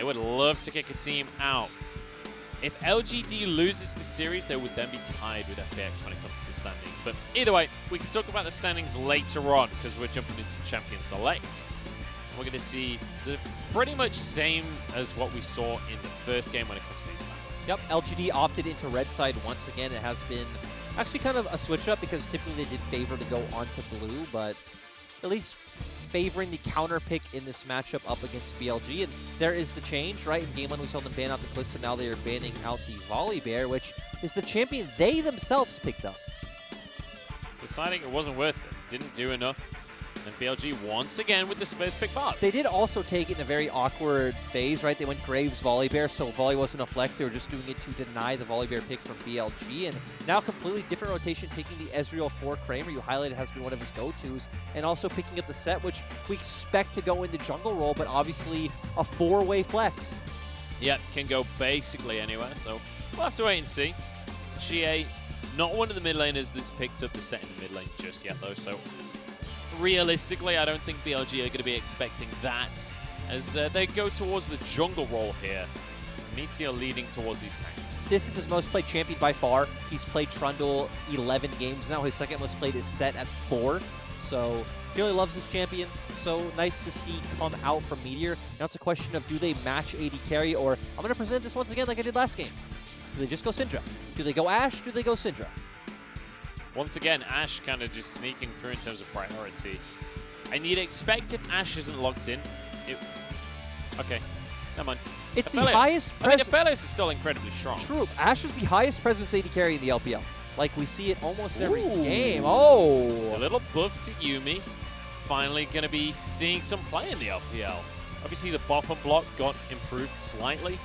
They would love to kick a team out. If LGD loses this series, they would then be tied with FPX when it comes to the standings. But either way, we can talk about the standings later on because we're jumping into Champion Select. We're going to see the pretty much same as what we saw in the first game when it comes to these battles. Yep, LGD opted into red side once again. It has been actually kind of a switch up because typically they did favor to go onto blue, but at least favoring the counter pick in this matchup up against BLG. And there is the change, right? In Game 1, we saw them ban out the Twist, and now they are banning out the Volley Bear, which is the champion they themselves picked up. Deciding it wasn't worth it. Didn't do enough. And BLG once again with this first pick bot. They did also take it in a very awkward phase, right? They went Graves Volley Bear, so Volley wasn't a flex. They were just doing it to deny the Volley Bear pick from BLG. And now completely different rotation, taking the Ezreal for Kramer. You highlighted has been one of his go-tos. And also picking up the set, which we expect to go into jungle role, but obviously a four-way flex. Yep, can go basically anywhere, so we'll have to wait and see. Xie, not one of the mid laners that's picked up the set in the mid lane just yet, though, so realistically, I don't think BLG are going to be expecting that as they go towards the jungle role here. Meteor leading towards these tanks. This is his most played champion by far. He's played Trundle 11 games now. His second most played is set at 4. So he really loves this champion. So nice to see come out from Meteor. Now it's a question of do they match AD carry, or I'm going to present this once again like I did last game. Do they just go Syndra? Do they go Ashe? Do they go Syndra? Once again, Ashe kind of just sneaking through in terms of priority. And you'd expect if Ashe isn't locked in, okay, never mind. It's the Aphelios. highest I mean, Aphelios is still incredibly strong. True. Ashe is the highest presence AD carry in the LPL. Like, we see it almost every game. Oh! A little buff to Yuumi. Finally going to be seeing some play in the LPL. Obviously, the bottom block got improved slightly.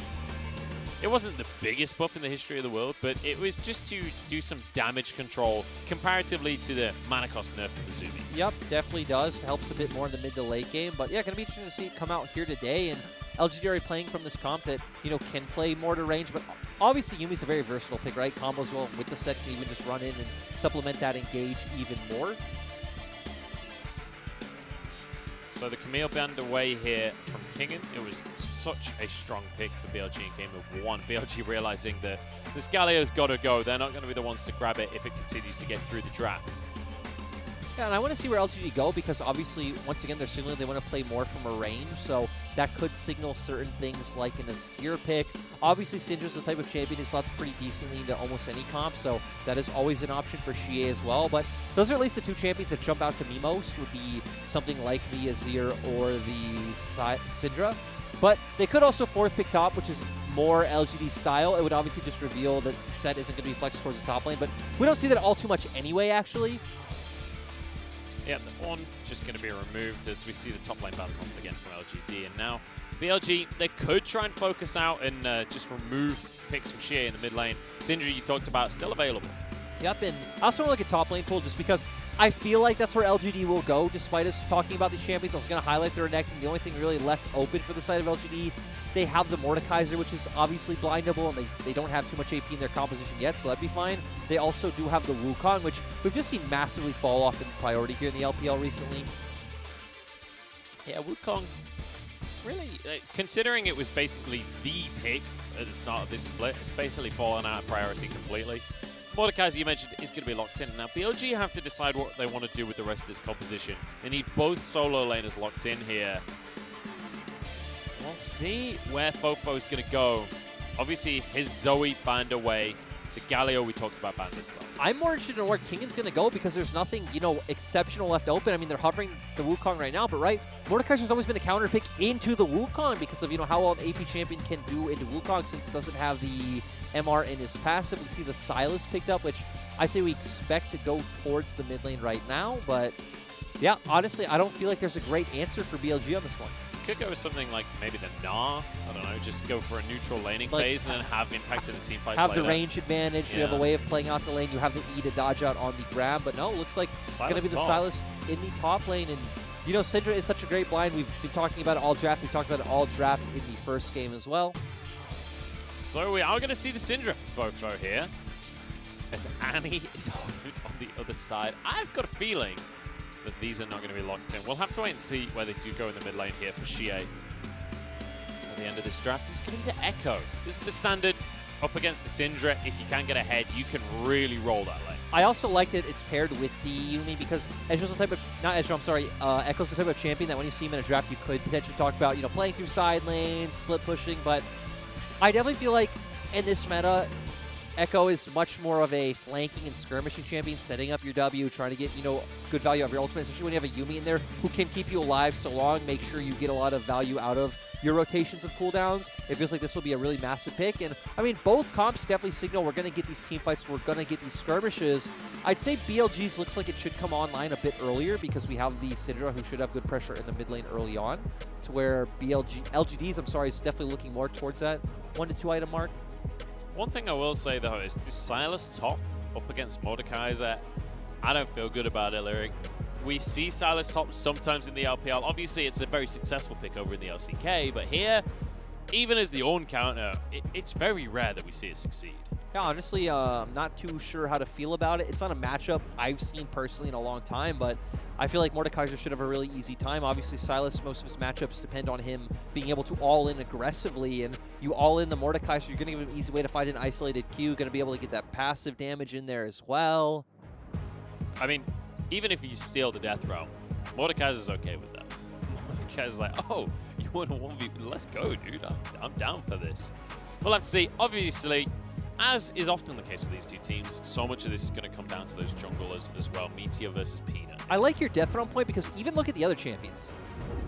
It wasn't the biggest buff in the history of the world, but it was just to do some damage control comparatively to the mana cost nerf to the Zoomies. Yep, definitely does. Helps a bit more in the mid to late game. But yeah, going to be interesting to see it come out here today. And LGD already playing from this comp that, you know, can play more to range. But obviously, Yuumi's a very versatile pick, right? Combos well with the set, can even just run in and supplement that engage even more. So the Camille band away here from Kingen. It was such a strong pick for BLG in game of 1. BLG realizing that this Galio's got to go. They're not going to be the ones to grab it if it continues to get through the draft. Yeah, and I want to see where LGD go because obviously, once again, they're signaling they want to play more from a range, so that could signal certain things like an Astir pick. Obviously, Syndra's the type of champion who slots pretty decently into almost any comp, so that is always an option for Xie as well. But those are at least the two champions that jump out to me most, would be something like the Azir or the Syndra. But they could also fourth pick top, which is more LGD style. It would obviously just reveal that set isn't going to be flexed towards the top lane, but we don't see that all too much anyway, actually. Yeah, the Ornn just going to be removed as we see the top lane balance once again from LGD. And now BLG, they could try and focus out and just remove picks from Xie in the mid lane. Syndra, you talked about, still available. Yep, and I also want to look at top lane pool just because I feel like that's where LGD will go, despite us talking about these champions. I was going to highlight their neck, and the only thing really left open for the side of LGD, they have the Mordekaiser, which is obviously blindable, and they don't have too much AP in their composition yet, so that'd be fine. They also do have the Wukong, which we've just seen massively fall off in priority here in the LPL recently. Yeah, Wukong, really, considering it was basically the pick at the start of this split, it's basically fallen out of priority completely. Mordekaiser, you mentioned, is going to be locked in. Now, BLG have to decide what they want to do with the rest of this composition. They need both solo laners locked in here. We'll see where Fofo is going to go. Obviously, his Zoe banned away. The Galio we talked about banned as well. I'm more interested in where Kingen's going to go because there's nothing, you know, exceptional left open. I mean, they're hovering the Wukong right now, but right, Mordekaiser's always been a counter pick into the Wukong because of, you know, how well an AP champion can do into Wukong since it doesn't have the MR in his passive. We see the Sylas picked up, which I say we expect to go towards the mid lane right now, but yeah, honestly, I don't feel like there's a great answer for BLG on this one. Could go with something like maybe the Gnar. I don't know, just go for a neutral laning phase and then have impact in the team fights have later. The range advantage. You have a way of playing out the lane. You have the E to dodge out on the grab. But no, it looks like it's going to be the Sylas in the top lane. And, you know, Syndra is such a great blind. We've been talking about it all draft. We talked about it all draft in the first game as well. So we are going to see the Syndra Fofo here. As Annie is offered on the other side. I've got a feeling that these are not going to be locked in. We'll have to wait and see where they do go in the mid lane here for Xie. the end of this draft is going to be the Echo. This is the standard up against the Syndra. If you can get ahead, you can really roll that lane. I also like that it's paired with the Yumi because Ezreal's the type of, not Ezreal, I'm sorry, Echo's the type of champion that when you see him in a draft, you could potentially talk about, you know, playing through side lanes, split pushing, but I definitely feel like in this meta, Echo is much more of a flanking and skirmishing champion, setting up your W, trying to get, you know, good value out of your ultimate, especially when you have a Yumi in there who can keep you alive so long, make sure you get a lot of value out of your rotations of cooldowns. It feels like this will be a really massive pick. And, I mean, both comps definitely signal we're going to get these team fights, we're going to get these skirmishes. I'd say BLG's looks like it should come online a bit earlier because we have the Syndra who should have good pressure in the mid lane early on, to where LGD's, I'm sorry, is definitely looking more towards that 1 to 2 item mark. One thing I will say, though, is this Silas top up against Mordekaiser, I don't feel good about it, Lyric. We see Silas top sometimes in the LPL. Obviously, it's a very successful pick over in the LCK, but here, even as the own counter, it's very rare that we see it succeed. Yeah, honestly, I'm not too sure how to feel about it. It's not a matchup I've seen personally in a long time, but I feel like Mordekaiser should have a really easy time. Obviously, Silas, most of his matchups depend on him being able to all-in aggressively, and you all-in the Mordekaiser, you're going to give him an easy way to find an isolated Q, going to be able to get that passive damage in there as well. I mean, even if you steal the death row, Mordekaiser's okay with that. Mordekaiser's like, oh, you want a 1v? Let's go, dude. I'm down for this. We'll have to see. Obviously, as is often the case with these two teams, so much of this is going to come down to those junglers as well. Meteor versus Peanut. I like your Death Realm point because even look at the other champions.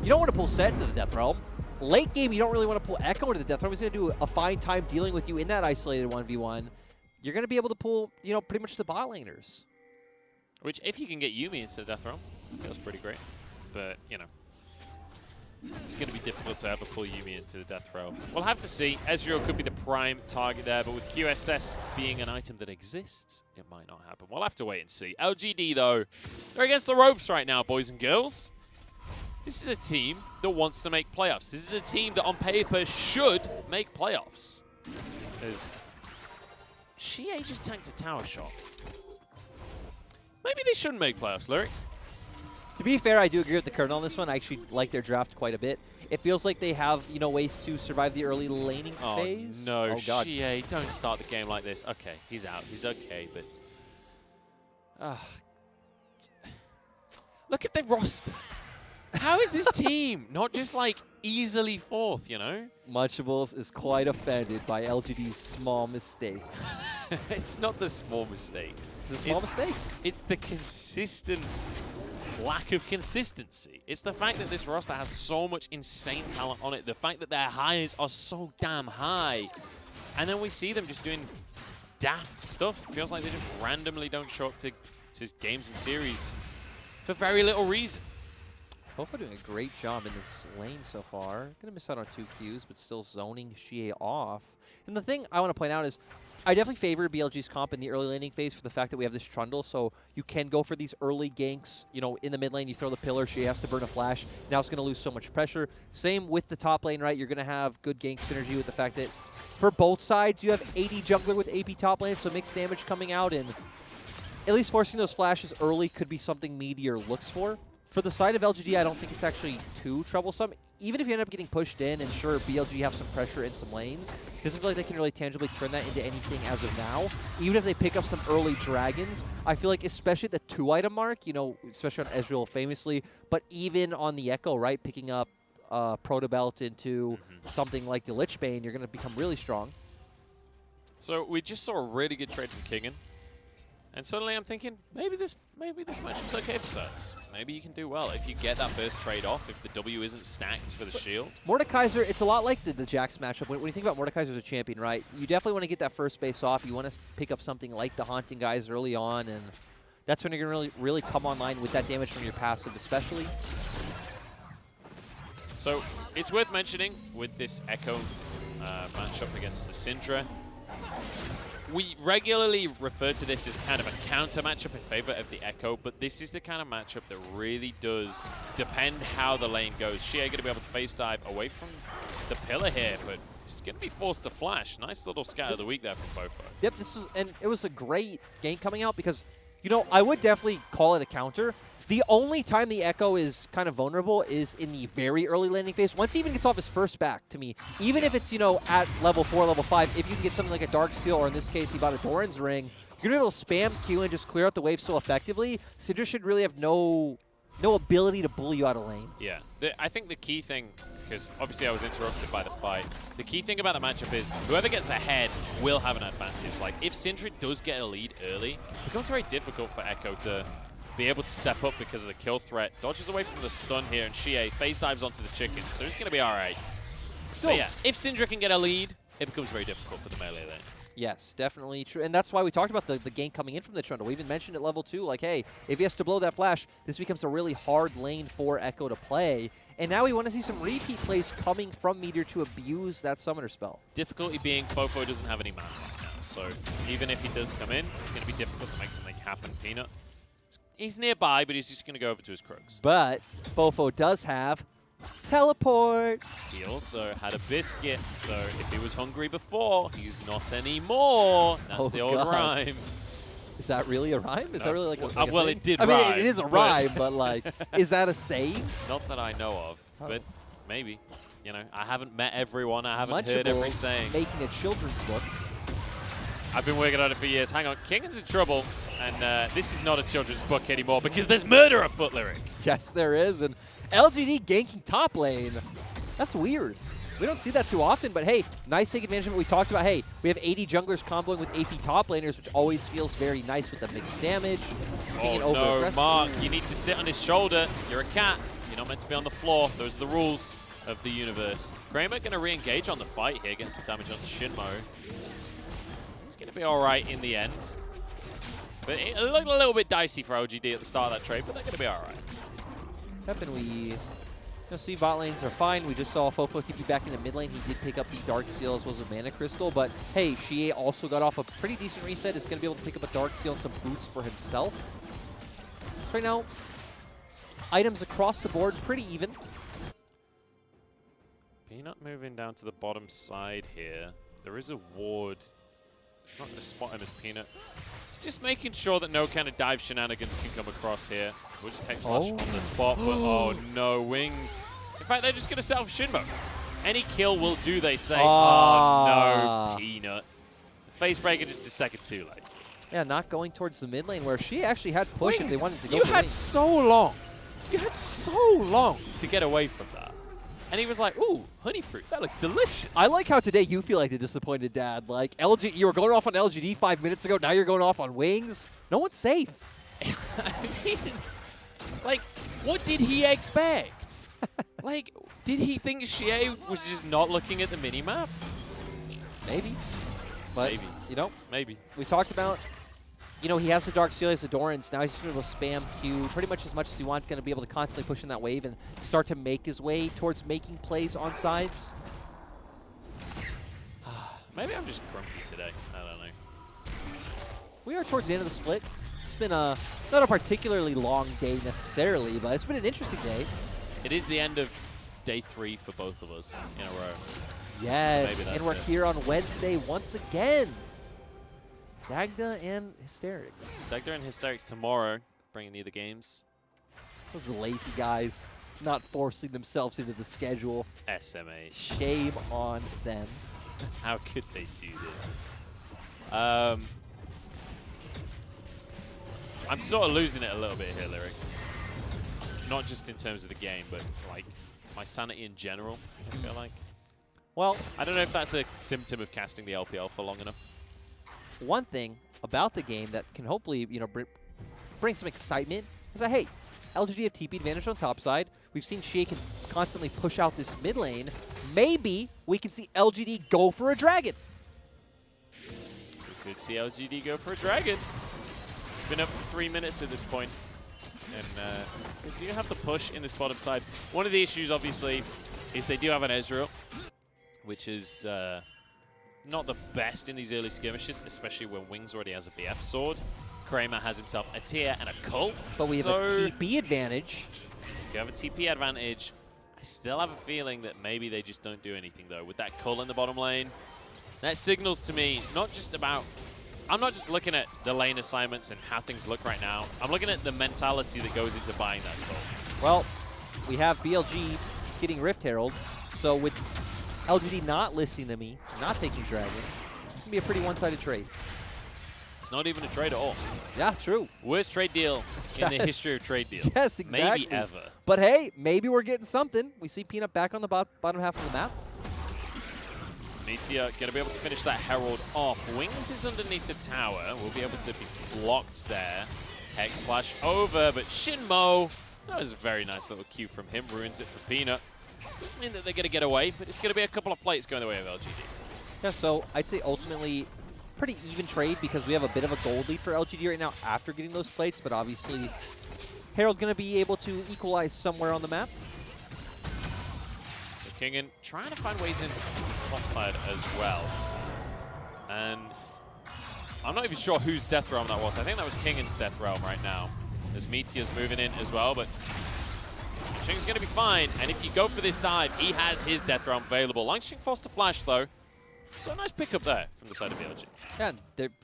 You don't want to pull Set into the Death Realm. Late game, you don't really want to pull Echo into the Death Realm. He's going to do a fine time dealing with you in that isolated 1v1. You're going to be able to pull, you know, pretty much the bot laners. Which, if you can get Yumi into the Death Realm, feels pretty great. But, you know, it's going to be difficult to ever pull Yumi into the Death Row. We'll have to see. Ezreal could be the prime target there, but with QSS being an item that exists, it might not happen. We'll have to wait and see. LGD, though, they're against the ropes right now, boys and girls. This is a team that wants to make playoffs. This is a team that, on paper, should make playoffs. As Xie just tanked a tower shot. Maybe they shouldn't make playoffs, Lyric. To be fair, I do agree with the Colonel on this one. I actually like their draft quite a bit. It feels like they have, you know, ways to survive the early laning phase. No, oh, God. Xie, don't start the game like this. Okay, he's out. He's okay, but... look at the roster. How is this team not just, like, easily fourth, you know? Munchables is quite offended by LGD's small mistakes. It's not the small mistakes. It's the small mistakes. It's the consistent lack of consistency. It's the fact that this roster has so much insane talent on it. The fact that their highs are so damn high. And then we see them just doing daft stuff. It feels like they just randomly don't show up to games and series for very little reason. Popo doing a great job in this lane so far. Gonna miss out on 2 Qs, but still zoning Xie off. And the thing I want to point out is, I definitely favor BLG's comp in the early laning phase for the fact that we have this Trundle, so you can go for these early ganks. You know, in the mid lane, you throw the pillar, Xie has to burn a flash. Now it's going to lose so much pressure. Same with the top lane, right? You're going to have good gank synergy with the fact that for both sides, you have 80 jungler with AP top lane, so mixed damage coming out, and at least forcing those flashes early could be something Meteor looks for. For the side of LGD, I don't think it's actually too troublesome. Even if you end up getting pushed in, and sure, BLG have some pressure in some lanes, it doesn't feel like they can really tangibly turn that into anything as of now. Even if they pick up some early dragons, I feel like especially at the 2-item mark, you know, especially on Ezreal famously, but even on the Echo, right, picking up Protobelt into something like the Lichbane, you're going to become really strong. So we just saw a really good trade from Kingen. And suddenly I'm thinking, maybe this matchup's okay for Silas. Maybe you can do well if you get that first trade off, if the W isn't stacked for the shield. Mordekaiser, it's a lot like the Jax matchup. When you think about Mordekaiser as a champion, right, you definitely want to get that first base off. You want to pick up something like the Haunting Guys early on, and that's when you're going to really come online with that damage from your passive especially. So it's worth mentioning with this Echo matchup against the Syndra, we regularly refer to this as kind of a counter matchup in favor of the Echo, but this is the kind of matchup that really does depend how the lane goes. Xie going to be able to phase dive away from the pillar here, but he's going to be forced to flash. Nice little scout of the week there from Bofo. Yep, and it was a great game coming out because, you know, I would definitely call it a counter The only time the Echo is kind of vulnerable is in the very early landing phase. Once he even gets off his first back, to me, even if it's, you know, at level 4, level 5, if you can get something like a Dark Seal, or in this case, he bought a Doran's Ring, you're going to be able to spam Q and just clear out the wave so effectively. Syndra should really have no ability to bully you out of lane. Yeah. I think the key thing, because obviously I was interrupted by the fight, the key thing about the matchup is whoever gets ahead will have an advantage. Like, if Syndra does get a lead early, it becomes very difficult for Echo to be able to step up because of the kill threat. Dodges away from the stun here, and Xie phase dives onto the chicken, so it's going to be all right. But yeah, if Syndra can get a lead, it becomes very difficult for the melee lane. Yes, definitely true. And that's why we talked about the gank coming in from the Trundle. We even mentioned at level 2, like, hey, if he has to blow that flash, this becomes a really hard lane for Echo to play. And now we want to see some repeat plays coming from Meteor to abuse that summoner spell. Difficulty being Fofo doesn't have any mana right now, so even if he does come in, it's going to be difficult to make something happen. Peanut, he's nearby, but he's just going to go over to his crooks. But Fofo does have teleport. He also had a biscuit, so if he was hungry before, he's not anymore. That's the old rhyme. Is that really a rhyme? Is that really like a well, thing? it did I rhyme. mean, it is a rhyme, but like, is that a saying? Not that I know of, but maybe. You know, I haven't met everyone. I haven't Lunchables heard every saying. Making a children's book. I've been working on it for years. Hang on, Kingan's in trouble, and this is not a children's book anymore because there's murder afoot, Lyric. Yes, there is, and LGD ganking top lane. That's weird. We don't see that too often, but hey, nice take advantage of what we talked about. Hey, we have 80 junglers comboing with 80 top laners, which always feels very nice with the mixed damage. Oh no, Mark, you need to sit on his shoulder. You're a cat. You're not meant to be on the floor. Those are the rules of the universe. Kramer going to re-engage on the fight here, getting some damage onto Shinmo. He's going to be all right in the end. But it looked a little bit dicey for LGD at the start of that trade, but they're going to be all right. Yep, and we see bot lanes are fine. We just saw Fofo TP back in the mid lane. He did pick up the Dark Seal as well as a Mana Crystal, but hey, Xie also got off a pretty decent reset. Is going to be able to pick up a Dark Seal and some boots for himself. So right now, items across the board pretty even. Peanut moving down to the bottom side here. There is a ward. It's not going to spot him as Peanut. It's just making sure that no kind of dive shenanigans can come across here. We'll just text flash on the spot, but oh no, Wings. In fact, they're just going to set off Shinmo. Any kill will do, they say. Oh no, Peanut. The face breaker just a second too late. Yeah, not going towards the mid lane where she actually had push Wings, if they wanted to go. You had so long. You had so long to get away from that. And he was like, ooh, honey fruit, that looks delicious. I like how today you feel like the disappointed dad. Like, LG, you were going off on LGD 5 minutes ago, now you're going off on Wings. No one's safe. I mean, like, what did he expect? Like, did he think Xie was just not looking at the minimap? Maybe. But, maybe. You know, maybe. We talked about, you know, he has the Dark Seal, he has the Dorans. Now he's just going to spam Q pretty much as you want, going to be able to constantly push in that wave and start to make his way towards making plays on sides. Maybe I'm just grumpy today. I don't know. We are towards the end of the split. It's been not a particularly long day necessarily, but it's been an interesting day. It is the end of day 3 for both of us in a row. Yes, so and we're here on Wednesday once again. Dagda and Hysterics. Dagda and Hysterics tomorrow, bringing you the games. Those lazy guys not forcing themselves into the schedule. SMA. Shame on them. How could they do this? I'm sort of losing it a little bit here, Lyric. Not just in terms of the game, but like my sanity in general, I feel like. Well, I don't know if that's a symptom of casting the LPL for long enough. One thing about the game that can hopefully, you know, bring some excitement is that, hey, LGD have TP advantage on top side. We've seen Xie can constantly push out this mid lane. Maybe we can see LGD go for a dragon. We could see LGD go for a dragon. It's been up for 3 minutes at this point. And they do have the push in this bottom side. One of the issues, obviously, is they do have an Ezreal, which is not the best in these early skirmishes, especially when Wings already has a BF sword. Kramer has himself a tier and a cult. But we have a TP advantage. So you have a TP advantage. I still have a feeling that maybe they just don't do anything, though. With that cult in the bottom lane, that signals to me not just about I'm not just looking at the lane assignments and how things look right now. I'm looking at the mentality that goes into buying that gold. Well, we have BLG getting Rift Herald, so with LGD not listening to me, not taking Dragon, it's going to be a pretty one-sided trade. It's not even a trade at all. Yeah, true. Worst trade deal in the history of trade deals. Yes, exactly. Maybe ever. But hey, maybe we're getting something. We see Peanut back on the bottom half of the map. Meteor going to be able to finish that Herald off. Wings is underneath the tower. We'll be able to be blocked there. Hex Splash over, but Shinmo, that was a very nice little cue from him. Ruins it for Peanut. Doesn't mean that they're going to get away, but it's going to be a couple of plates going the way of LGD. Yeah, so I'd say ultimately pretty even trade because we have a bit of a gold lead for LGD right now after getting those plates, but obviously Herald going to be able to equalize somewhere on the map. Kingen trying to find ways in the top side as well. And I'm not even sure whose Death Realm that was. I think that was Kingen's Death Realm right now. As Meteor's moving in as well, but Shing's going to be fine. And if you go for this dive, he has his Death Realm available. Langshing forced to flash though. So nice pickup there from the side of BLG. Yeah,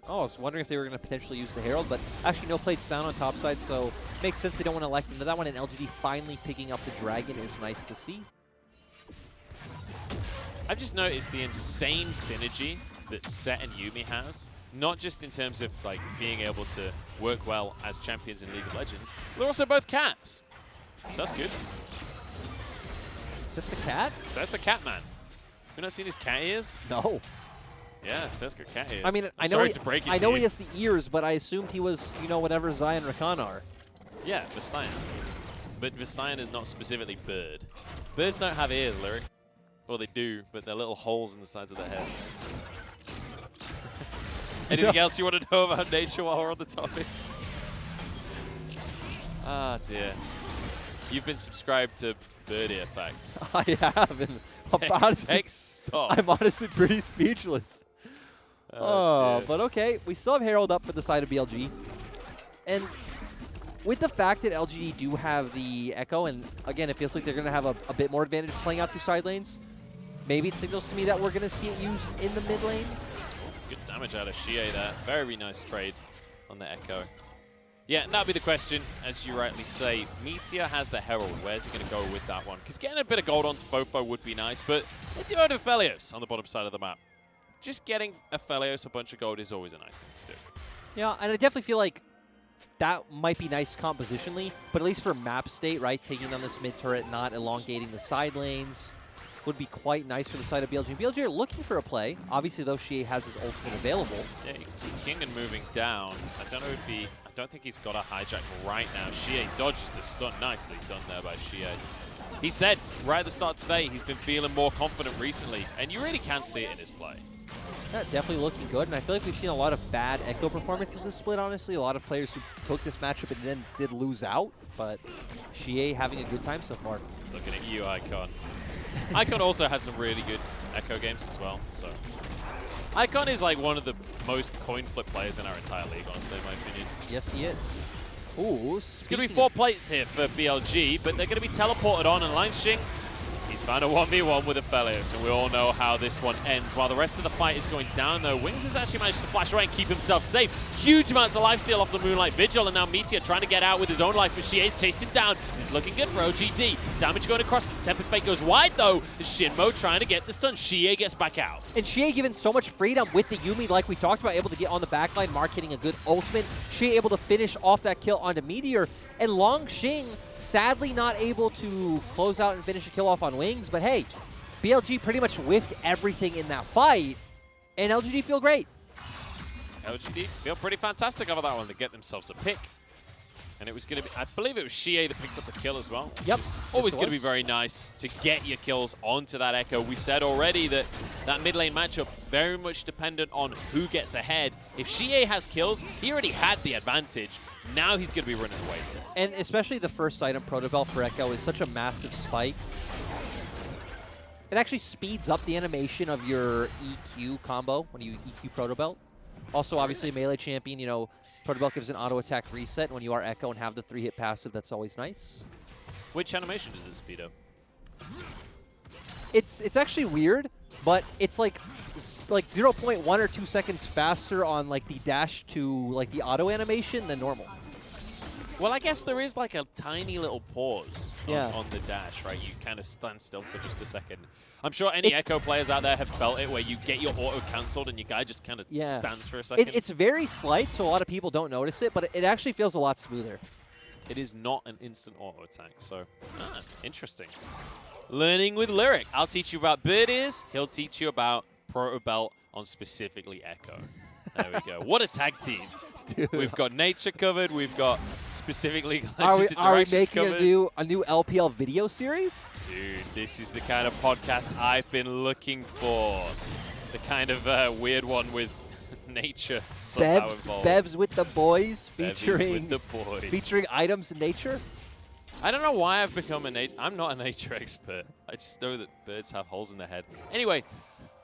I was wondering if they were going to potentially use the Herald, but actually no plates down on top side, so makes sense they don't want to elect into that one. And LGD finally picking up the Dragon is nice to see. I've just noticed the insane synergy that Set and Yuumi has, not just in terms of like being able to work well as champions in League of Legends, but they're also both cats. So that's good. Set's a cat? Set's a cat man. You not seen his cat ears? No. Yeah, Set's got cat ears. I mean, I know he has the ears, but I assumed he was, you know, whatever Zion Rakan are. Yeah, Vistayan. But Vistayan is not specifically bird. Birds don't have ears, Lyric. Well, they do, but they're little holes in the sides of their head. Anything else you want to know about nature while we're on the topic? Ah, dear. You've been subscribed to Bird Ear Facts. I have, and I'm honestly pretty speechless. Oh, but okay. We still have Herald up for the side of BLG. And with the fact that LGD do have the Echo, and again, it feels like they're going to have a bit more advantage playing out through side lanes, maybe it signals to me that we're going to see it used in the mid lane. Good damage out of Xie there. Very nice trade on the Echo. Yeah, and that'll be the question, as you rightly say. Meteor has the Herald. Where's he going to go with that one? Because getting a bit of gold onto Fofo would be nice, but they do have Aphelios on the bottom side of the map. Just getting Aphelios a bunch of gold is always a nice thing to do. Yeah, and I definitely feel like that might be nice compositionally, but at least for map state, right, taking on this mid turret, not elongating the side lanes, would be quite nice for the side of BLG. BLG are looking for a play. Obviously, though, Xie has his ultimate available. Yeah, you can see Kingen moving down. I don't think he's got a hijack right now. Xie dodges the stun. Nicely done there by Xie. He said right at the start today he's been feeling more confident recently, and you really can see it in his play. Yeah, definitely looking good, and I feel like we've seen a lot of bad Echo performances this split, honestly. A lot of players who took this matchup and then did lose out, but Xie having a good time so far. Looking at you, Icon. Icon also had some really good Echo games as well, so. Icon is like one of the most coin flip players in our entire league, honestly, in my opinion. Yes, he is. Ooh, it's going to be 4 plates here for BLG, but they're going to be teleported on, and Langshing, he's found a 1v1 with Aphelios, and we all know how this one ends. While the rest of the fight is going down, though, Wings has actually managed to flash away and keep himself safe. Huge amounts of lifesteal off the Moonlight Vigil, and now Meteor trying to get out with his own life, but Xie's chased him down. It's looking good for LGD. Damage going across, the Tempered Fate goes wide, though. And Shinmo trying to get the stun. Xie gets back out. And Xie given so much freedom with the Yuumi, like we talked about, able to get on the backline, Mark hitting a good ultimate. Xie able to finish off that kill onto Meteor, and Langshing sadly not able to close out and finish a kill off on Wings, but hey, BLG pretty much whiffed everything in that fight, and LGD feel great. LGD feel pretty fantastic over that one to get themselves a pick. And it was going to be, I believe it was Xie that picked up the kill as well. Yep. Always going to be very nice to get your kills onto that Echo. We said already that that mid lane matchup very much dependent on who gets ahead. If Xie has kills, he already had the advantage. Now he's going to be running away with it. And especially the first item, Proto Belt for Echo, is such a massive spike. It actually speeds up the animation of your EQ combo when you EQ Proto Belt. Also, obviously, melee champion, you know, Proto Belt gives an auto attack reset when you are Echo and have the 3-hit passive. That's always nice. Which animation does it speed up? It's actually weird but it's like 0.1 or 2 seconds faster on like the dash to like the auto animation than normal. Well, I guess there is like a tiny little pause Yeah. on the dash, right? You kind of stand still for just a second. I'm sure any Echo players out there have felt it where you get your auto cancelled and your guy just kind of stands for a second. It's very slight, so a lot of people don't notice it, but it actually feels a lot smoother. It is not an instant auto attack, so interesting. Learning with Lyric. I'll teach you about bird ears. He'll teach you about Proto Belt on specifically Echo. There we go. What a tag team. Dude. We've got nature covered. We've got specifically Legends Are we making covered. a new LPL video series? Dude, this is the kind of podcast I've been looking for. The kind of weird one with nature somehow involved. Bevs with the boys, featuring with items in nature. I don't know why I've become I'm not a nature expert. I just know that birds have holes in their head. Anyway,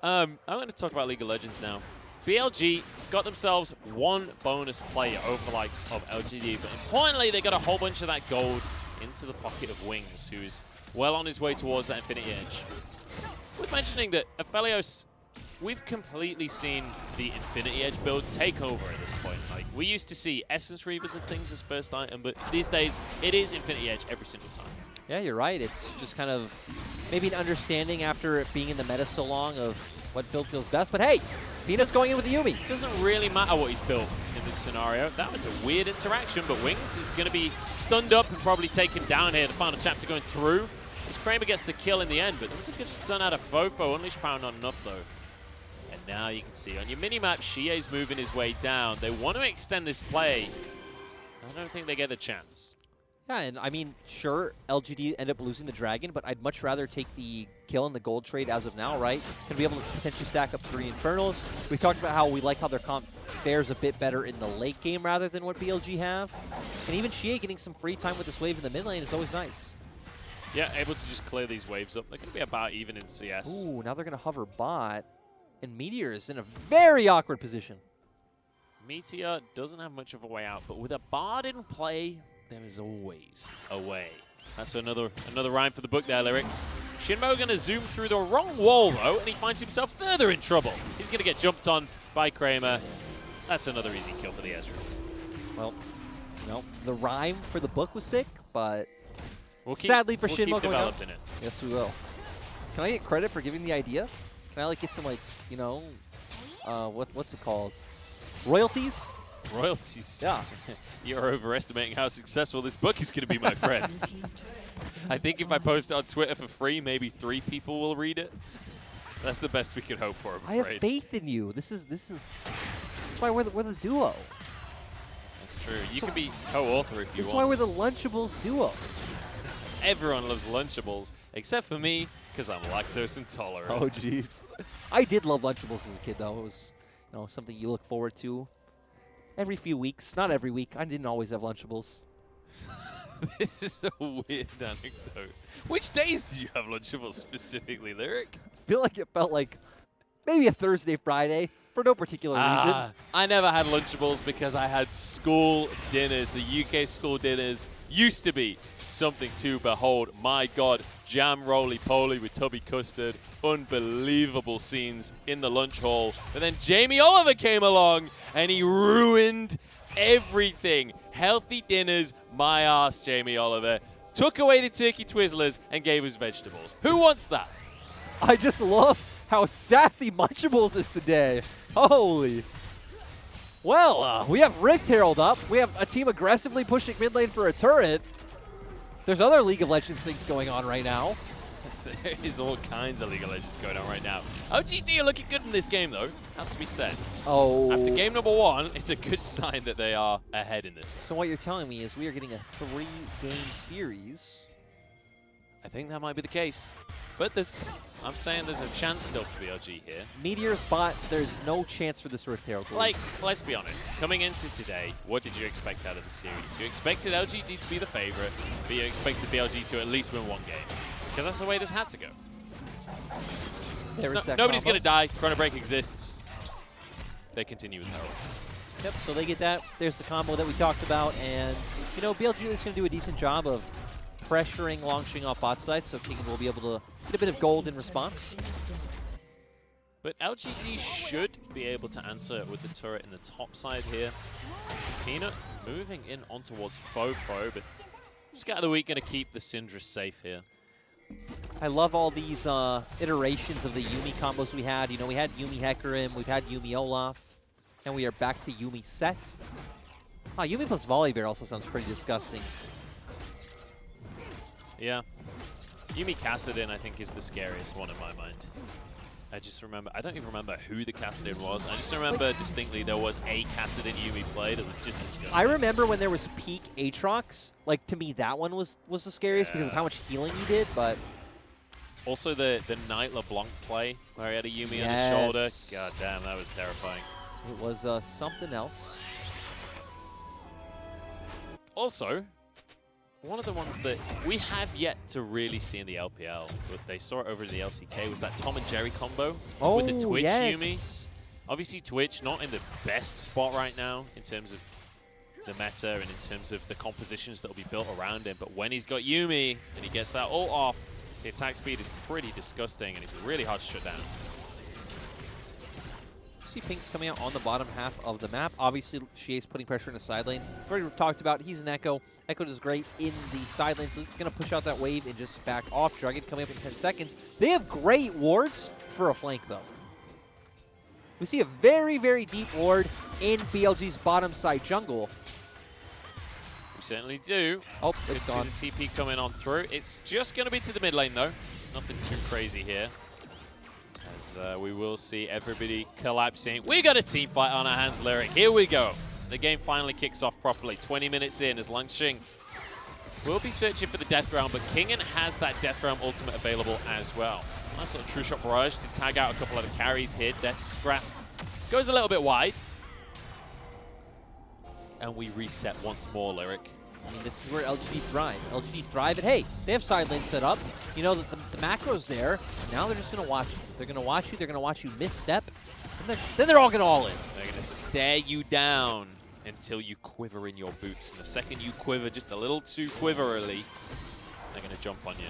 I'm going to talk about League of Legends now. BLG got themselves one bonus player over the likes of LGD, but importantly, they got a whole bunch of that gold into the pocket of Wings, who's well on his way towards that Infinity Edge. Worth mentioning that Aphelios, we've completely seen the Infinity Edge build take over at this point. Like, we used to see Essence Reavers and things as first item, but these days, it is Infinity Edge every single time. Yeah, you're right. It's just kind of maybe an understanding after it being in the meta so long of what build feels best. But hey, Peanut's going in with the Yuumi. It doesn't really matter what he's built in this scenario. That was a weird interaction, but Wings is going to be stunned up and probably taken down here. The final chapter going through. As Kramer gets the kill in the end, but there was a good stun out of Fofo. Unleash Power not enough, though. And now you can see on your minimap, Shie's moving his way down. They want to extend this play. I don't think they get the chance. Yeah, and I mean, sure, LGD end up losing the Dragon, but I'd much rather take the kill in the gold trade as of now, right? Going to be able to potentially stack up 3 Infernals. We talked about how we like how their comp fares a bit better in the late game rather than what BLG have. And even Shie getting some free time with this wave in the mid lane is always nice. Yeah, able to just clear these waves up. They're going to be about even in CS. Ooh, now they're going to hover bot. And Meteor is in a very awkward position. Meteor doesn't have much of a way out, but with a Bard in play, there is always a way. That's another rhyme for the book there, Lyric. Shinmo going to zoom through the wrong wall, though, and he finds himself further in trouble. He's going to get jumped on by Kramer. That's another easy kill for the Ezreal. Well, you know, the rhyme for the book was sick, but sadly for Shinmo keep developing it. Yes, we will. Can I get credit for giving the idea? Can I like get some, like, you know, what's it called? Royalties? Royalties? Yeah. You're overestimating how successful this book is going to be, my friend. I think if I post it on Twitter for free, maybe 3 people will read it. That's the best we could hope for, I'm afraid. I have faith in you. That's why we're the duo. That's true. You can be co-author if you want. That's why we're the Lunchables duo. Everyone loves Lunchables, except for me, because I'm lactose intolerant. Oh, jeez. I did love Lunchables as a kid, though. It was, you know, something you look forward to every few weeks. Not every week. I didn't always have Lunchables. This is a weird anecdote. Which days did you have Lunchables specifically, Lyric? I feel like it felt like maybe a Thursday, Friday, for no particular reason. I never had Lunchables because I had school dinners. The UK school dinners used to be something to behold. My God, jam roly-poly with tubby custard. Unbelievable scenes in the lunch hall. But then Jamie Oliver came along and he ruined everything. Healthy dinners, my ass, Jamie Oliver. Took away the turkey Twizzlers and gave us vegetables. Who wants that? I just love how sassy Munchables is today. Holy. Well, we have Rick Herald up. We have a team aggressively pushing mid lane for a turret. There's other League of Legends things going on right now. There is all kinds of League of Legends going on right now. LGD are looking good in this game, though. Has to be said. Oh. After game number 1, it's a good sign that they are ahead in this one. So what you're telling me is we are getting a 3-game series. I think that might be the case. But I'm saying there's a chance still for BLG here. Meteor's bot, there's no chance for this Rift Herald. Like, let's be honest. Coming into today, what did you expect out of the series? You expected LGD to be the favorite, but you expected BLG to at least win 1 game. Because that's the way this had to go. Nobody's going to die. Chrono Break exists. They continue with Herald. Yep, so they get that. There's the combo that we talked about. And, you know, BLG is going to do a decent job of pressuring Longshing off bot side, so King will be able to get a bit of gold in response. But LGD should be able to answer with the turret in the top side here. Peanut moving in on towards Fofo, but Scat of the Week going to keep the Syndra safe here. I love all these iterations of the Yuumi combos we had. You know, we had Yuumi Hecarim, we've had Yuumi Olaf, and we are back to Yuumi Set. Yuumi plus Volibear also sounds pretty disgusting. Yeah. Yuumi Kassadin, I think, is the scariest one in my mind. I just remember, I don't even remember who the Kassadin was. I just remember distinctly there was a Kassadin Yuumi played. It was just disgusting. I remember when there was peak Aatrox. Like, to me, that one was the scariest because of how much healing he did, but... Also, the Knight LeBlanc play where he had a Yuumi on his shoulder. God damn, that was terrifying. It was something else. Also, one of the ones that we have yet to really see in the LPL, but they saw it over in the LCK, was that Tom and Jerry combo with the Twitch Yuumi. Obviously, Twitch not in the best spot right now in terms of the meta and in terms of the compositions that will be built around him. But when he's got Yuumi and he gets that ult off, the attack speed is pretty disgusting and it's really hard to shut down. See Pink's coming out on the bottom half of the map. Obviously, Shie's putting pressure in the side lane. We've already talked about he's an Echo. Echo does great in the side lane, so he's going to push out that wave and just back off. Dragon coming up in 10 seconds. They have great wards for a flank, though. We see a very, very deep ward in BLG's bottom side jungle. We certainly do. Oh, it's gone. The TP coming on through. It's just going to be to the mid lane, though. Nothing too crazy here. As we will see everybody collapsing. We got a team fight on our hands, Lyric. Here we go. The game finally kicks off properly. 20 minutes in as Langxing will be searching for the Death Realm, but Kingen has that Death Realm ultimate available as well. Nice little True Shot Barrage to tag out a couple of the carries here. Death's Grasp goes a little bit wide. And we reset once more, Lyric. I mean, this is where LGD thrive. LGD thrive, and hey, they have side lane set up. You know, the macro's there. Now they're just going to watch you. They're going to watch you. They're going to watch you misstep. And then they're all going to all in. They're going to stare you down until you quiver in your boots. And the second you quiver just a little too quiverily, they're going to jump on you.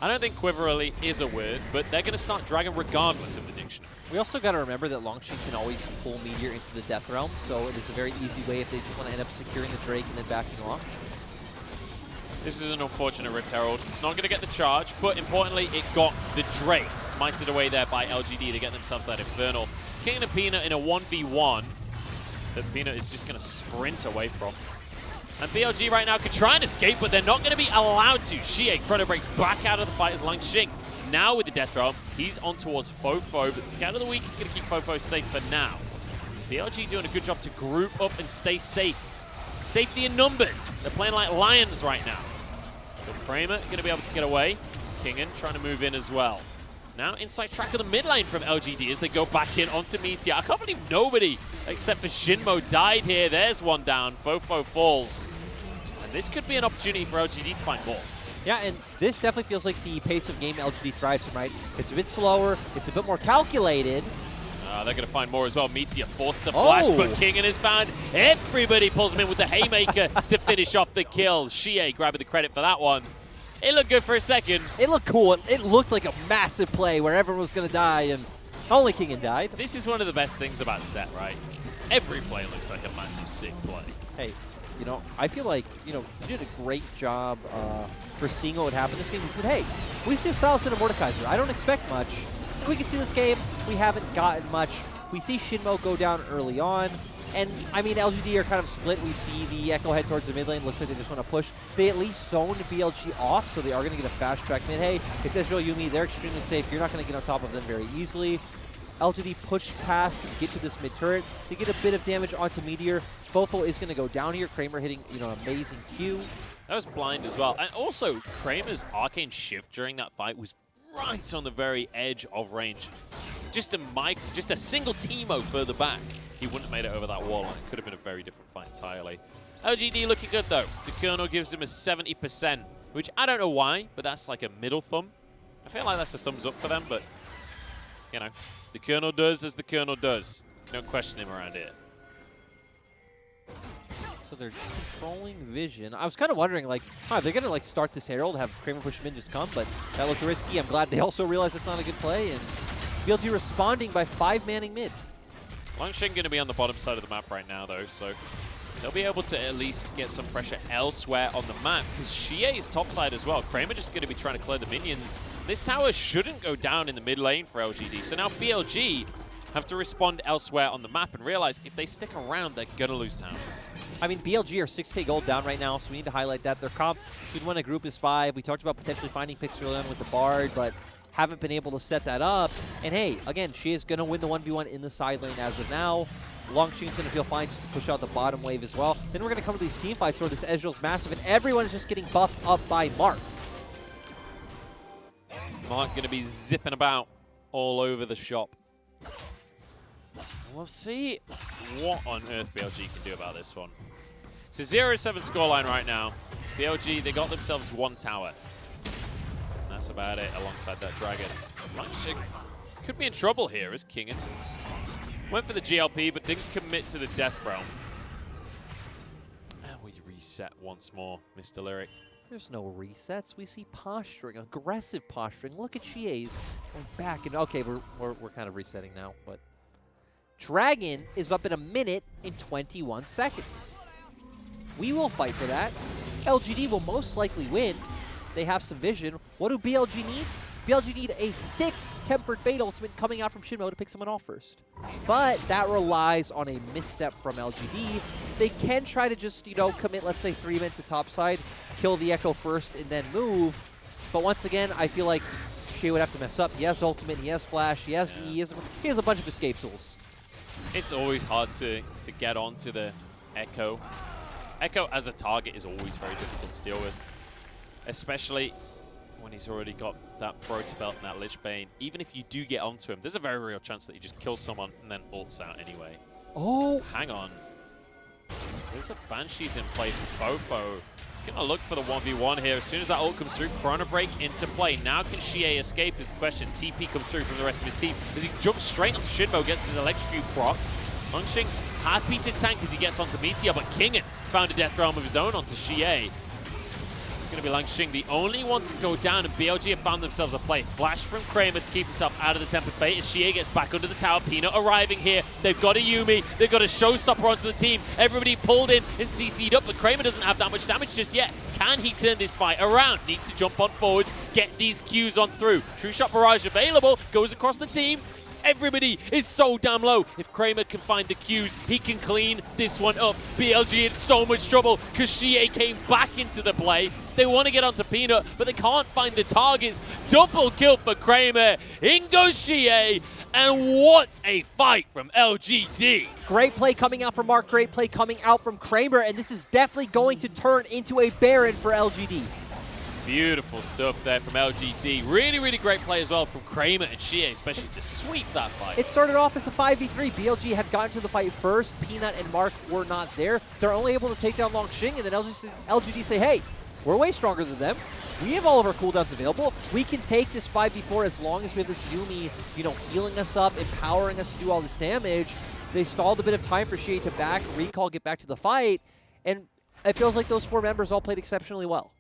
I don't think quiverily is a word, but they're going to start dragging regardless of the dictionary. We also got to remember that Langxing can always pull Meteor into the Death Realm, so it is a very easy way if they just want to end up securing the Drake and then backing off. This is an unfortunate Rift Herald. It's not going to get the charge, but importantly, it got the Drake. Smited away there by LGD to get themselves that Infernal. It's King and Peanut in a 1v1 that Peanut is just going to sprint away from. And BLG right now can try and escape, but they're not going to be allowed to. Xie Chrono breaks back out of the fight as Langxing. Now with the Death Realm, he's on towards Fofo, but Scout of the Week is going to keep Fofo safe for now. BLG doing a good job to group up and stay safe. Safety in numbers. They're playing like lions right now. But Kramer going to be able to get away. Kingen trying to move in as well. Now inside track of the mid lane from LGD as they go back in onto Meteor. I can't believe nobody except for Shinmo died here. There's one down. Fofo falls. And this could be an opportunity for LGD to find more. Yeah, and this definitely feels like the pace of game LGD thrives in, right? It's a bit slower. It's a bit more calculated. They're going to find more as well. Meteor forced to flash, but Kingen is found. Everybody pulls him in with the Haymaker to finish off the kill. Xie grabbing the credit for that one. It looked good for a second. It looked cool. It looked like a massive play where everyone was going to die, and only Kingen died. This is one of the best things about Set, right? Every play looks like a massive, sick play. Hey, you know, I feel like, you know, you did a great job for seeing what would happen this game. We said, hey, we see Sylas and a Mordekaiser. I don't expect much. We can see this game. We haven't gotten much. We see Shinmo go down early on. And, I mean, LGD are kind of split. We see the Echo head towards the mid lane. Looks like they just want to push. They at least zoned BLG off, so they are going to get a fast track mid. Hey, it's Ezreal Yuumi. They're extremely safe. You're not going to get on top of them very easily. LGD push past to get to this mid turret to get a bit of damage onto Meteor. Fofo is going to go down here. Kramer hitting, you know, amazing Q. That was blind as well. And also, Kramer's Arcane Shift during that fight was right on the very edge of range. Just a single Teemo further back, he wouldn't have made it over that wall, and it could have been a very different fight entirely. LGD looking good though. The Colonel gives him a 70%, which I don't know why, but that's like a middle thumb. I feel like that's a thumbs up for them, but you know, the Colonel does as the Colonel does. You don't question him around here. So they're controlling vision. I was kind of wondering, like, they're going to like start this Herald, have Kramer push him in, just come, but that looked risky. I'm glad they also realized it's not a good play, and BLG responding by 5-manning mid. Longsheng going to be on the bottom side of the map right now, though, so they'll be able to at least get some pressure elsewhere on the map, because Xie is top side as well. Kramer just going to be trying to clear the minions. This tower shouldn't go down in the mid lane for LGD, so now BLG have to respond elsewhere on the map and realize if they stick around, they're going to lose towers. I mean, BLG are 6K gold down right now, so we need to highlight that. Their comp should win a group is 5. We talked about potentially finding picks early on with the Bard, but haven't been able to set that up. And hey, again, Xie is going to win the 1v1 in the side lane as of now. Longsheng's going to feel fine just to push out the bottom wave as well. Then we're going to come to these team fights where this Ezreal's massive, and everyone is just getting buffed up by Mark. Mark going to be zipping about all over the shop. We'll see what on earth BLG can do about this one. It's a 0-7 scoreline right now. BLG, they got themselves 1 tower. And that's about it alongside that dragon. Longsheng could be in trouble here as Kingen. Went for the GLP, but didn't commit to the Death Realm. And we reset once more, Mr. Lyric. There's no resets. We see posturing, aggressive posturing. Look at Xie's going back. And okay, we're kind of resetting now, but Dragon is up in 1 minute and 21 seconds. We will fight for that. LGD will most likely win. They have some vision. What do BLG need? BLG need a 6th Tempered Fate ultimate coming out from Shinmo to pick someone off first. But that relies on a misstep from LGD. They can try to just, you know, commit, let's say, 3 men to top side, kill the Echo first, and then move. But once again, I feel like Xie would have to mess up. He has ultimate, he has flash, he has E, he has a bunch of escape tools. It's always hard to get onto the Echo. Echo as a target is always very difficult to deal with, especially when he's already got that Proto Belt and that Lich Bane. Even if you do get onto him, there's a very real chance that you just kill someone and then ults out anyway. Oh! Hang on. There's a Banshees in play for Fofo. He's going to look for the 1v1 here. As soon as that ult comes through, Chrono Break into play. Now can Xie escape is the question. TP comes through from the rest of his team. As he jumps straight onto Shinmo, gets his Electrocute procced. Longsheng happy to tank as he gets onto Meteor, but Kingen found a Death Realm of his own onto Xie. It's going to be Longsheng, the only one to go down, and BLG have found themselves a play. Flash from Kramer to keep himself out of the Tempered Fate as Xie gets back under the tower. Peanut arriving here. They've got a Yuumi. They've got a Showstopper onto the team. Everybody pulled in and CC'd up, but Kramer doesn't have that much damage just yet. Can he turn this fight around? Needs to jump on forwards, get these Qs on through. True Shot Barrage available, goes across the team. Everybody is so damn low. If Kramer can find the Qs, he can clean this one up. BLG in so much trouble because Xie came back into the play. They want to get onto Peanut, but they can't find the targets. Double kill for Kramer. In goes Xie. And what a fight from LGD. Great play coming out from Mark. Great play coming out from Kramer. And this is definitely going to turn into a Baron for LGD. Beautiful stuff there from LGD. Really, really great play as well from Kramer and Xie, especially to sweep that fight. It started off as a 5v3. BLG had gotten to the fight first. Peanut and Mark were not there. They're only able to take down Longsheng, and then LGD say, hey, we're way stronger than them. We have all of our cooldowns available. We can take this 5v4 as long as we have this Yuumi, you know, healing us up, empowering us to do all this damage. They stalled a bit of time for Xie to back, recall, get back to the fight, and it feels like those 4 members all played exceptionally well.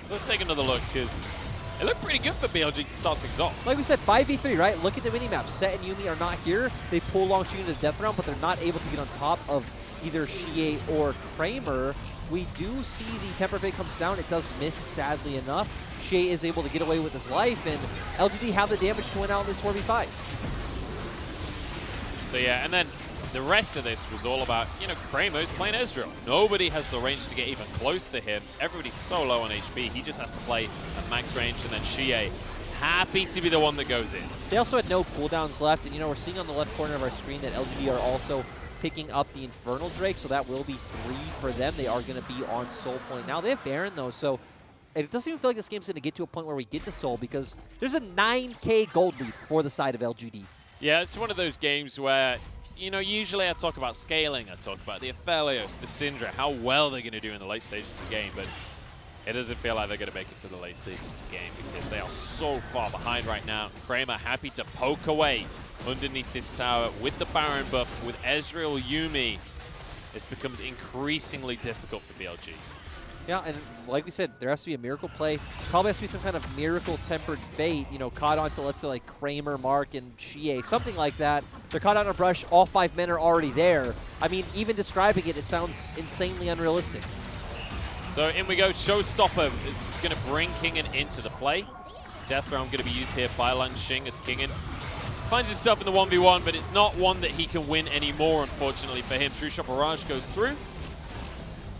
So let's take another look, because it looked pretty good for BLG to start things off. Like we said, 5v3, right? Look at the minimap. Set and Yuumi are not here. They pull Longsheng into the death round, but they're not able to get on top of either Xie or Kramer. We do see the Temper Fate comes down. It does miss, sadly enough. Xie is able to get away with his life, and LGD have the damage to win out in this 4v5. So yeah, and then the rest of this was all about, you know, Kramer's playing Ezreal. Nobody has the range to get even close to him. Everybody's so low on HP. He just has to play at max range, and then Xie happy to be the one that goes in. They also had no cooldowns left, and you know, we're seeing on the left corner of our screen that LGD are also picking up the Infernal Drake, so that will be 3 for them. They are going to be on Soul Point now. They have Baron, though, so it doesn't even feel like this game's going to get to a point where we get to Soul, because there's a 9K gold lead for the side of LGD. Yeah, it's one of those games where, you know, usually I talk about scaling, I talk about the Aphelios, the Syndra, how well they're going to do in the late stages of the game, but it doesn't feel like they're going to make it to the late stages of the game because they are so far behind right now. Kramer happy to poke away underneath this tower with the Baron buff, with Ezreal Yuumi. This becomes increasingly difficult for BLG. Yeah, and like we said, there has to be a miracle play. Probably has to be some kind of miracle-tempered fate, you know, caught onto, let's say, like Kramer, Mark, and Shie, something like that. They're caught on a brush, all 5 men are already there. I mean, even describing it, it sounds insanely unrealistic. So in we go. Showstopper is going to bring Kingen into the play. Death Realm going to be used here by Lanxing as Kingen finds himself in the 1v1, but it's not one that he can win anymore, unfortunately for him. True Shot Barrage goes through.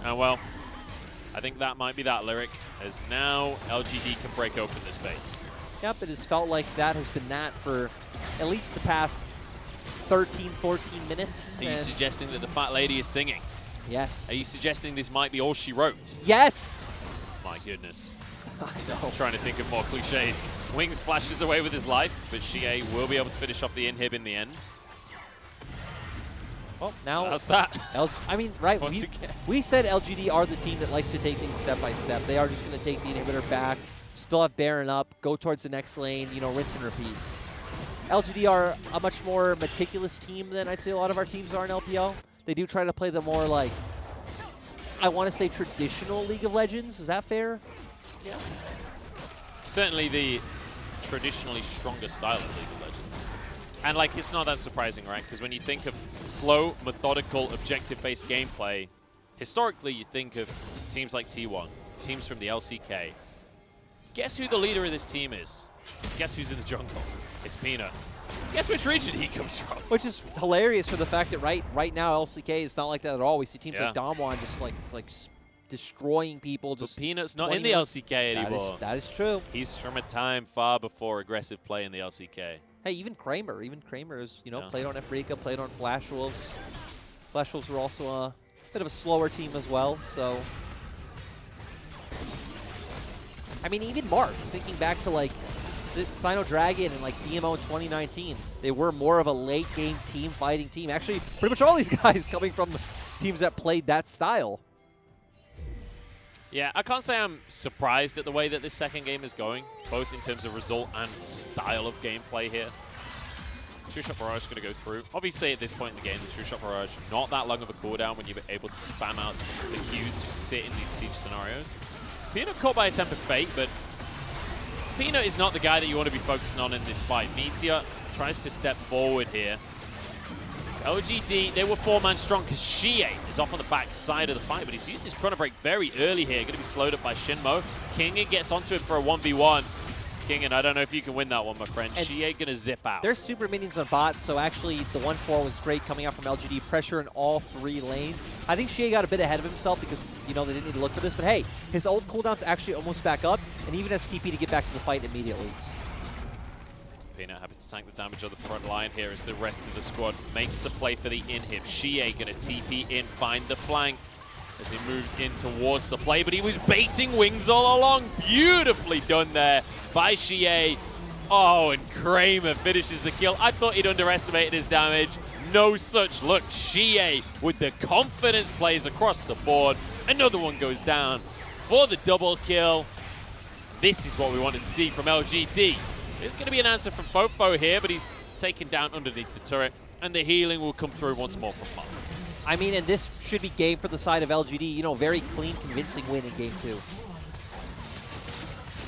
And well, I think that might be that lyric, as now LGD can break open this base. Yep, it has felt like that has been that for at least the past 13, 14 minutes. Are you suggesting that the fat lady is singing? Yes. Are you suggesting this might be all she wrote? Yes! My goodness. I know. Trying to think of more cliches. Wing splashes away with his life, but Shie will be able to finish off the inhib in the end. Well, now... How's that? I mean, right, Once again. we said LGD are the team that likes to take things step by step. They are just going to take the inhibitor back, still have Baron up, go towards the next lane, you know, rinse and repeat. LGD are a much more meticulous team than I'd say a lot of our teams are in LPL. They do try to play the more, like, I want to say traditional League of Legends. Is that fair? Yeah. Certainly the traditionally stronger style of League of Legends. And, like, it's not that surprising, right? Because when you think of slow, methodical, objective-based gameplay, historically you think of teams like T1, teams from the LCK. Guess who the leader of this team is? Guess who's in the jungle? It's Peanut. Guess which region he comes from? Which is hilarious for the fact that right now LCK is not like that at all. We see teams like Damwon just like destroying people. Just but Peanut's not in the LCK anymore. That is true. He's from a time far before aggressive play in the LCK. Hey, even Kramer is, you know, played on Afrika, played on Flash Wolves. Flash Wolves were also a bit of a slower team as well, so. I mean, even Mark, thinking back to like Sino Dragon and like DMO in 2019, they were more of a late game team fighting team. Actually, pretty much all these guys coming from teams that played that style. Yeah, I can't say I'm surprised at the way that this second game is going, both in terms of result and style of gameplay here. True Shot Barrage is going to go through. Obviously, at this point in the game, the True Shot Barrage, not that long of a cooldown when you're able to spam out the Qs, just sit in these siege scenarios. Peanut caught by a Temper Fate, but Peanut is not the guy that you want to be focusing on in this fight. Meteor tries to step forward here. So LGD, they were 4-man strong because Shie is off on the back side of the fight, but he's used his Chrono Break very early here. Going to be slowed up by Shinmo. Kingen gets onto it for a 1v1. Kingen, I don't know if you can win that one, my friend. Shie going to zip out. There's super minions on bot, so actually the 1-4 was great coming out from LGD. Pressure in all 3 lanes. I think Shie got a bit ahead of himself because, you know, they didn't need to look for this. But hey, his ult cooldown's actually almost back up, and even has TP to get back to the fight immediately. Peanut happy to tank the damage on the front line here as the rest of the squad makes the play for the inhib. Shie going to TP in, find the flank as he moves in towards the play, but he was baiting wings all along. Beautifully done there by Shie. Oh, and Kramer finishes the kill. I thought he'd underestimated his damage. No such luck. Shie with the confidence plays across the board. Another one goes down for the double kill. This is what we wanted to see from LGD. There's going to be an answer from Fofo here, but he's taken down underneath the turret, and the healing will come through once more from Mark. I mean, and this should be game for the side of LGD. You know, very clean, convincing win in game 2.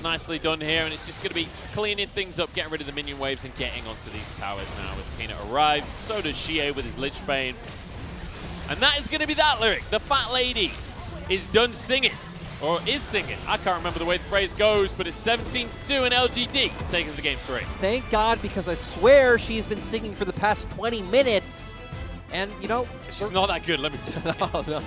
Nicely done here, and it's just going to be cleaning things up, getting rid of the minion waves, and getting onto these towers now as Peanut arrives. So does Shie with his Lich Bane. And that is going to be that lyric. The fat lady is done singing. Or is singing. I can't remember the way the phrase goes, but it's 17-2 and LGD take us to game 3. Thank God, because I swear she's been singing for the past 20 minutes. And, you know... She's not that good, let me tell you. No.